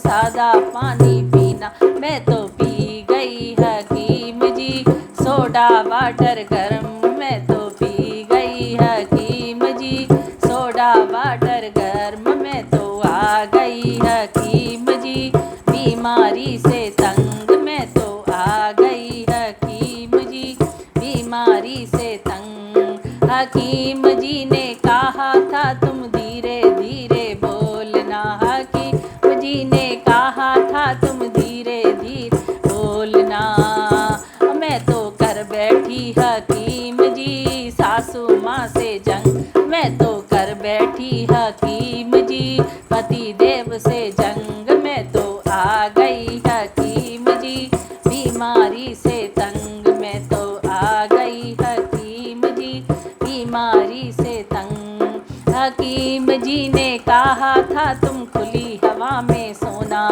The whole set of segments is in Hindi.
सादा पानी पीना। मैं तो पी गई हकीम जी सोडा वाटर गर्म। मैं तो पी गई हकीम जी सोडा वाटर गर्म। मैं तो आ गई हकीम जी बीमारी से तंग। मैं तो आ गई हकीम जी बीमारी से तंग। हकीम जी ने कहा था तुम धीरे धीरे बोलना। हकीम जी ने कहा था तुम धीरे धीरे बोलना। मैं तो कर बैठी हकीम जी सासू माँ से जंग। मैं तो कर बैठी हकीम जी पति देव से जंग। मैं तो आ गई हकीम जी बीमारी से तंग। मैं तो आ गई हकीम जी बीमारी से तंग। हकीम जी ने कहा था तुम खुली हवा में सोना।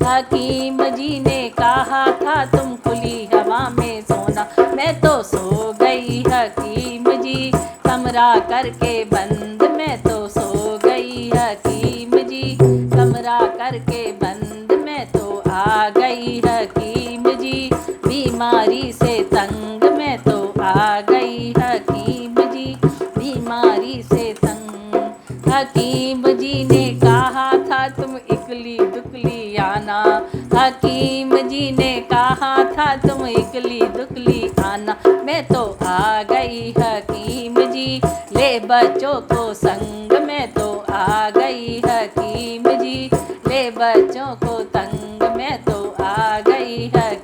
हकीम जी ने कहा था तुम खुली हवा में सोना। मैं तो सो गई हकीम जी कमरा करके बंद। मैं तो सो गई हकीम जी कमरा करके बंद। मैं तो आ गई हकीम जी बीमारी से तंग। मैं तो आ गई हकीम जी बीमारी से तंग। हकीम जी ने कहा था तुम इकली दुकली आना। हकीम जी ने कहा था तुम इकली दुकली आना। मैं तो आ गई हकीम जी ले बच्चों को संग। मैं तो आ गई हकीम जी ले बच्चों को तंग। मैं तो आ गई हकीम